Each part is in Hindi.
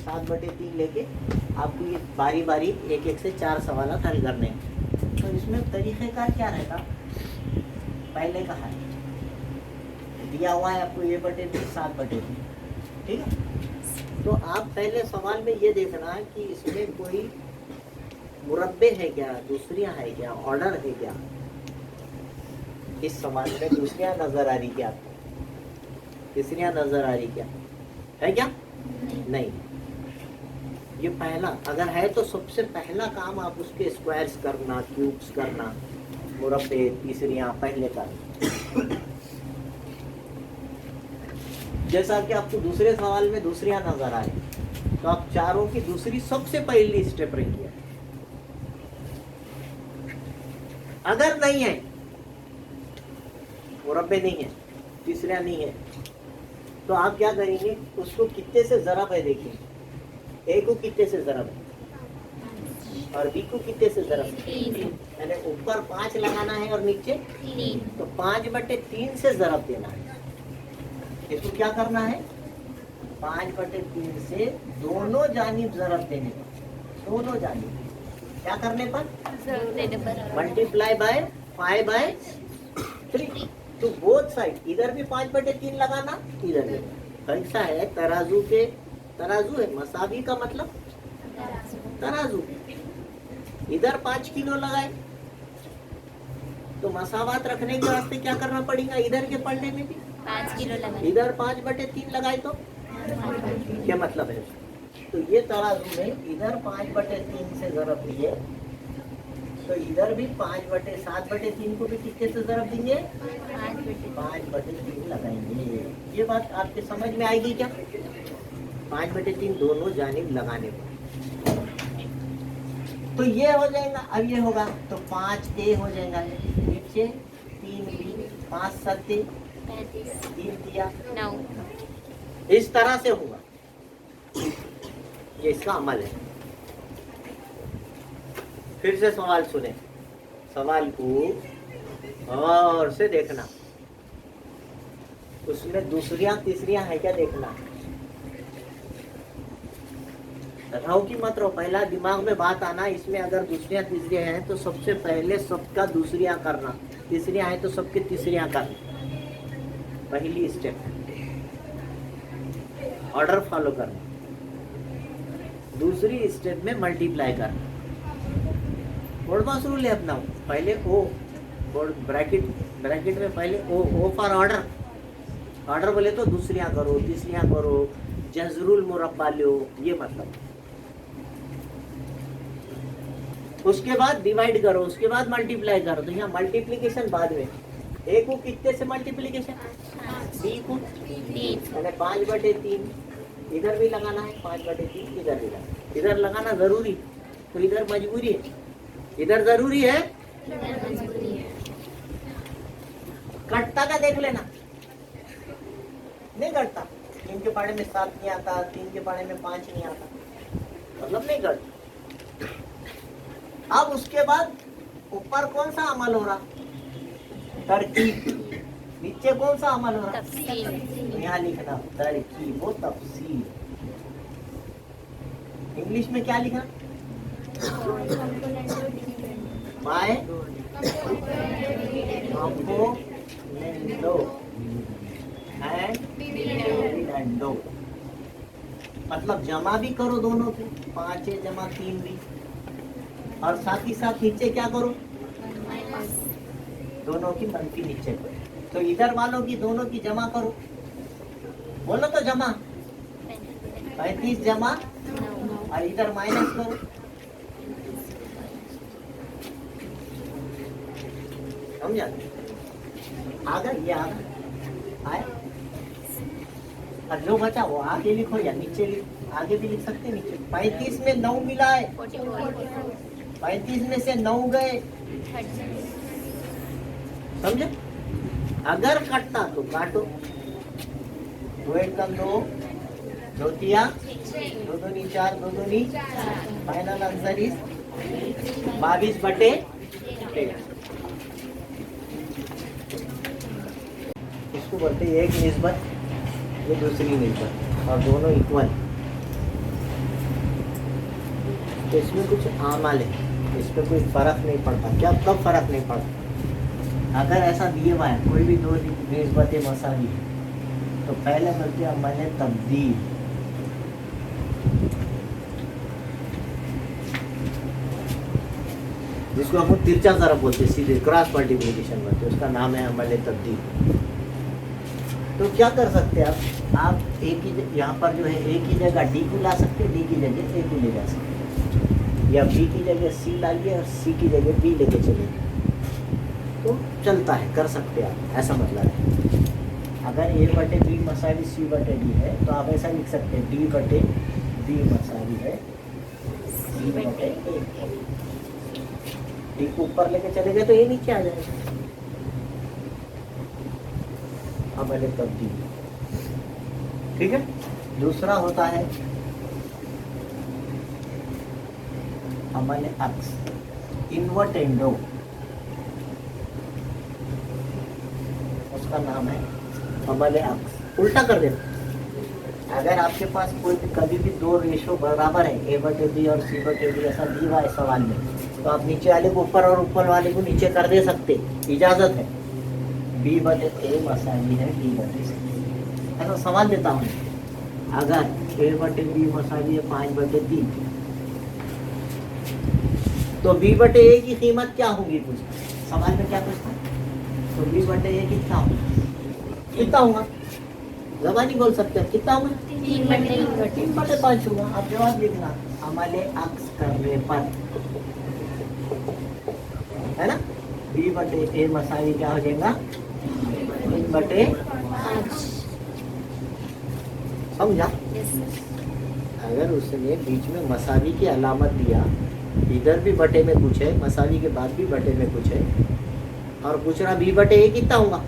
7/3 लेके आपको ये बारी बारी एक एक से 4 सवाल हल करने हैं। तो इसमें तरीक़ेकार क्या रहेगा, पहले का है दिया हुआ है आपको A/3 7/3, ठीक है। तो आप पहले सवाल में ये देखना है कि इसमें कोई मुरब्बे है क्या, दूसरियां है क्या, ऑर्डर है क्या। इस सवाल में दूसरियां नजर आ रही क्या आपको, तीसरियां नजर आ रही क्या है, क्या नहीं। ये पहला अगर है तो सबसे पहला काम आप उसके स्क्वायर्स करना, क्यूब्स करना, मुरब्बे तीसरियां पहले करना। जैसा कि आपको दूसरे सवाल में दूसरियां नजर आए तो आप चारों की दूसरी सबसे पहली स्टेप रही है। अगर नहीं है, मुरब्बे नहीं है, तीसरियां नहीं है, तो आप क्या करेंगे, उसको कितने से ज़रब है देखिए, ए को कितने से ज़रब है और बी को कितने से ज़रब है, यानी ऊपर 5 लगाना है और नीचे 3, तो 5/3 से ज़रब देना है। इसको क्या करना है, 5/3 से दोनों जानिब ज़रब देने पर, दोनों जानिब क्या करने पर, मल्टीप्लाई बाय 5/3, तो बोथ साइड, इधर भी 5/3 लगाना, इधर भी। कैसा है, तराजू के, तराजू है, मसावी का मतलब तराजू, इधर 5 किलो लगाए तो मसावात रखने के वास्ते क्या करना पड़ेगा, इधर के पढ़ने में भी 5 किलो लगाए, इधर 5/3 लगाए तो क्या मतलब है। तो ये तराजू में इधर 5/3 से ज़रब दिए, तो इधर भी 7/3 को भी कितने से ज़रब देंगे, 5/3 लगाएंगे। ये बात आपके समझ में आएगी क्या, 5/3 दोनों जानिब लगाने पर। तो ये हो जाएगा, अब ये होगा तो 5A हो जाएगा, नीचे 3B, 5 7 3 दिया 9, इस तरह से होगा। ये इसका अमल है। फिर से सवाल सुने, सवाल को और से देखना, उसमें दूसरियां तीसरियां है क्या देखना, रहो कि मत रहो, पहला दिमाग में बात आना, इसमें अगर दूसरियां तीसरियां हैं तो सबसे पहले सबका दूसरियां करना, तीसरियां हैं तो सबके तीसरियां करना, पहली स्टेप ऑर्डर फॉलो करना। दूसरी स्टेप में मल्टीप्लाई करना, बोर्ड पास रूल है अपना, पहले ओ, बोर्ड ब्रैकेट में पहले ओ फॉर ऑर्डर, ऑर्डर बोले तो दूसरियां करो, तीसरियां करो, जजरुल मुरब्बा लो, ये मतलब। उसके बाद डिवाइड करो, उसके बाद मल्टीप्लाई करो, तो यहाँ मल्टीप्लीकेशन बाद में, ए को कितने से मल्टीप्लीकेशन, बी को 3, 5/3 इधर भी लगाना है, 5/3 इधर भी लगाना, इधर लगाना जरूरी, तो इधर मजबूरी है, इधर जरूरी है, कटता का देख लेना, नहीं कटता, 3 के पाड़े में 7 नहीं आता, 3 के पाड़े में 5 नहीं आता, मतलब नहीं कटता। अब उसके बाद ऊपर कौन सा अमल हो रहा, तरकीब, नीचे कौन सा अमल हो रहा, यहाँ लिखना तरकीब, वो तफसील। इंग्लिश में क्या लिखा, बाय कंपोनेंटो, मतलब जमा भी करो दोनों के, 5 जमा 3 भी, और साथ ही साथ नीचे क्या करो, दोनों की मनफी नीचे करो, तो इधर वालों की दोनों की जमा करो, बोलो तो जमा 35 जमा और इधर माइनस करो, समझा, आगे ये आए, और जो बचा वो आगे लिखो या नीचे लिखो, आगे भी लिख सकते, नीचे 35 में 9 मिला है, 35 में से 9 गए, समझे। अगर कटता तो काटो, 2 एकम 2, 2 तिया 2 दूनी 4, 2 दूनी, फाइनल आंसर इज 22/13। इसको बोलते हैं एक निस्बत, ये दूसरी निस्बत, और दोनों इक्वल। तो इसमें कुछ आमल है, इस पर कोई फर्क नहीं पड़ता। क्या कब फर्क नहीं पड़ता? अगर ऐसा दिए हुआ है कोई भी दो निस्बत मसावी है तो पहले बोलते हैं अमल तब्दील, जिसको हम तिरछा ज़रब बोलते हैं, सीधे क्रॉस मल्टीप्लिकेशन बोलते हैं, उसका नाम है अमल तब्दील। तो क्या कर सकते हैं आप एक ही यहाँ पर जो है एक ही जगह डी को ला सकते हैं, डी की जगह ए को ले जा सकते हैं, या बी की जगह सी लाइए और सी की जगह बी लेके चले, तो चलता है, कर सकते हैं आप, ऐसा मतलब है। अगर ए बटे बी मसावी सी बटे डी है तो आप ऐसा लिख सकते हैं डी बटे बी मसावी है सी बटे ए। डी को ऊपर लेके चले गए तो ए नीचे आ जाएगा। अमल तब्दील, ठीक है। दूसरा होता है अमल अक्स, इन्वर्टेंडो, उसका नाम है अमल अक्स, उल्टा कर देना। अगर आपके पास कोई भी कभी भी दो रेशो बराबर है, ए बटे बी और सी बटे डी, ऐसा दी हुआ है सवाल में, तो आप नीचे वाले को ऊपर और ऊपर वाले को नीचे कर दे सकते, इजाजत है। बी बटे ए मसावी है बी बटे सी, ऐसा सवाल देता हूँ। अगर ए बटे बी मसावी है 5/3, तो बी बटे ए की कीमत क्या होगी? पूछा सवाल में, क्या पूछता? तो बी बटे ए कितना होगा? कितना होगा? ज़बानी बोल सकते हैं, कितना होगा? 3/5 होगा। आप जवाब लिखना अमले अक्स करने पर, है ना। बी बटे ए मसावी क्या हो जाएगा? 3/5। समझा? अगर उसने बीच में मसावी की अलामत दिया, इधर भी बटे में कुछ है, मसावी के बाद भी बटे में कुछ है, और पूछ रहा बी बटे ए कितना होगा,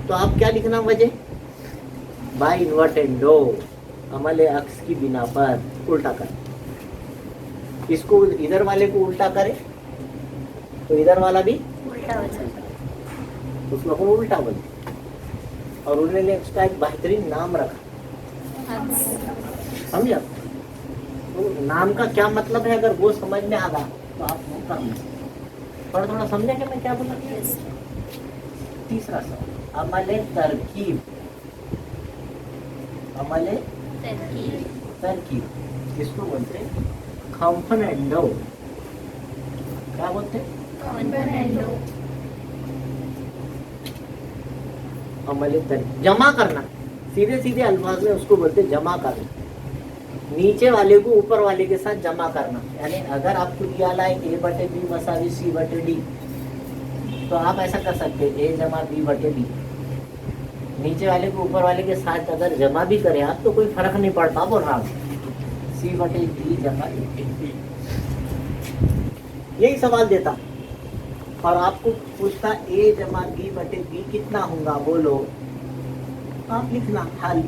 तो आप क्या लिखना वजह? बाय इन्वर्टेंडो, अमल अक्स की बिना पर उल्टा कर। इसको इधर वाले को उल्टा करे तो इधर वाला भी उल्टा हो जाएगा, उसको अपन उल्टा बोलते। और उन्होंने इसका एक बेहतरीन नाम रखा, समझा? तो नाम का क्या मतलब है, अगर वो समझ में आ गया तो आप वो कर लीजिए। थोड़ा थोड़ा समझा कि मैं क्या बोला? तीसरा सवाल अमल तरकीब, अमल तरकीब, इसको बोलते कंपोनेंडो। क्या बोलते? कंपोनेंडो। अमल तरकीब, जमा करना, सीधे सीधे अल्फाज में उसको बोलते जमा करना, नीचे वाले को ऊपर वाले के साथ जमा करना। यानी अगर आपको दिया है ए बटे बी मसावी सी बटे डी, तो आप ऐसा कर सकते हैं ए जमा बी बटे बी, नीचे वाले को ऊपर वाले के साथ अगर जमा भी करें आप तो कोई फर्क नहीं पड़ता, बोल रहा हूँ सी बटे डी जमा ए। यही सवाल देता और आपको पूछता ए जमा बी बटे बी कितना होगा, बोलो। आप लिखना हल,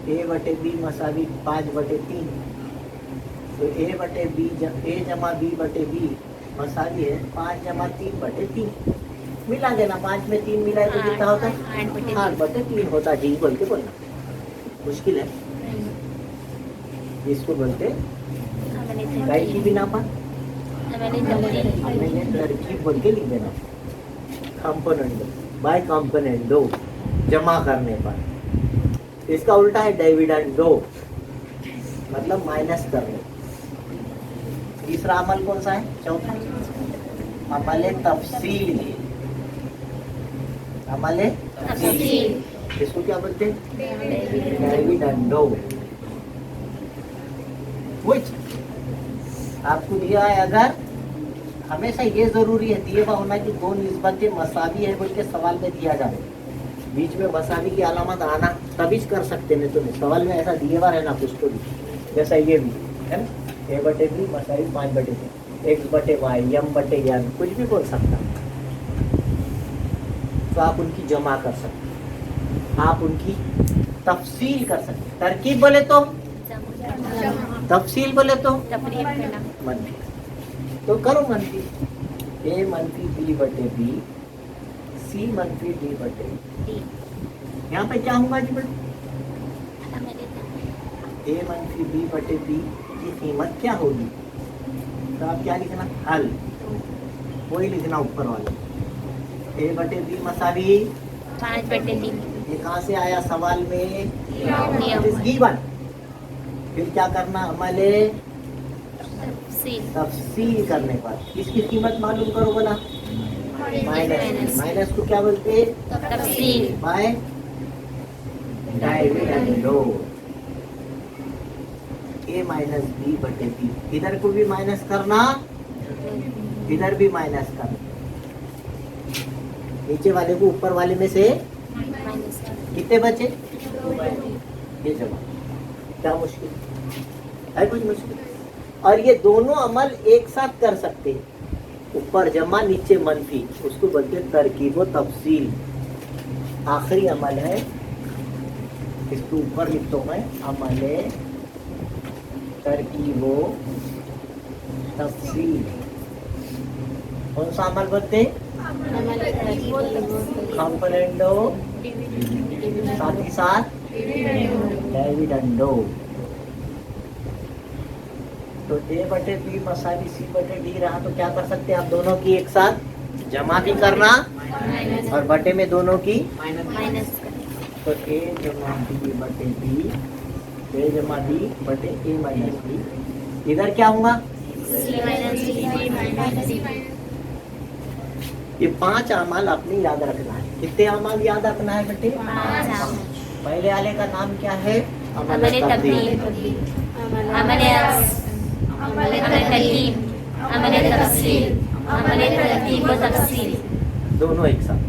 ए बटे बी मसावी 5/3, तो ए बटे बी ए जमा बी बटे बी मसावी है 5 जमा 3/3, मिला देना। 5 में 3 मिला तो कितना होता है? 8/3 होता है। जी बोल के बोलना, मुश्किल है। इसको बोलते गाय की बिना पर तरकीब बोल के लिख देना, कंपोनेंडो, बाय कंपोनेंडो, जमा करने पर। इसका उल्टा है डिविडेंडो, मतलब माइनस करने। तीसरा अमल कौन सा है? चौथा अमल तफसील, अमल तफसील, इसको क्या बोलते हैं? डिविडेंडो। आपको दिया है, अगर हमेशा ये जरूरी है दिए हुआ होना कि दो निस्बतें मसावी है बोल के सवाल में दिया जाए, बीच में मसावी की अलामत आना तभी कर सकते, नहीं तो नहीं। सवाल में ऐसा दिए हुआ रहना कुछ तो भी, जैसा ये भी है ना, ए बटे बी मसावी 5/3, एक्स बटे वाई, एम बटे एन, कुछ भी बोल सकता। तो आप उनकी जमा कर सकते, आप उनकी तफसील कर सकते। तरकीब बोले तो, तफसील बोले तो मनफी, तो करो मनफी। ए मनफी बी बटे बी, सी मनफी डी बटे डी। यहाँ पे क्या होगा जी बेटा? ए मनफी बी बटे बी की कीमत क्या होगी। तो आप क्या लिखना, हल, वही लिखना ऊपर वाले। A/B मसावी 5/3 ये कहाँ से आया सवाल में, नियम इट इज गिवन। फिर क्या करना, अमले तफसील तफसील करने पर इसकी कीमत मालूम करो बोला, माइनस, माइनस को क्या बोलते हैं, तफसील बाय डाइविडेंडो। A-B/B, इधर को भी माइनस करना, इधर भी माइनस करना, नीचे वाले को ऊपर वाले में से माइनस कितने बचे, ये जमा। क्या मुश्किल है, कुछ मुश्किल। और ये दोनों अमल एक साथ कर सकते हैं, ऊपर जमा नीचे मनफी, उसको बोलते हैं तरकीब व तफसील। आखिरी अमल है, इसको ऊपर लिखता हूं मैं, अमले तरकीब व तफसील। कौन सा अमल बोलते हैं, कंपोनेंडो, साथ ही साथ डिविडेंडो। तो A/B मसावी C/D रहा, तो क्या कर सकते हैं आप, दोनों की एक साथ जमा भी करना और बटे में दोनों की माइनस तो A/B/B, A/B/A-B, इधर क्या होगा, ये 5 अमाल अपनी याद रखना है। कितने अमाल याद रखना है बेटे, 5। पहले वाले का नाम क्या है, अमल तब्दील, अमल तकलीम, अमल तफसील, अमल तरतीब व तफसील, दोनों एक साथ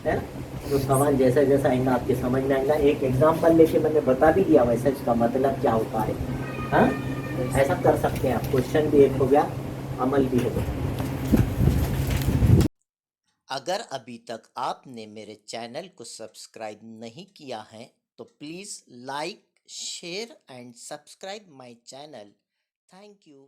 है ना। तो सवाल जैसा जैसा आएगा आपके समझ में आएगा। एक एग्जाम्पल लेके मैंने बता भी दिया वैसे इसका मतलब क्या होता है। हाँ, ऐसा कर सकते हैं आप। क्वेश्चन भी एक हो गया, अमल भी हो गया। अगर अभी तक आपने मेरे चैनल को सब्सक्राइब नहीं किया है तो please like, share and subscribe my channel. Thank you.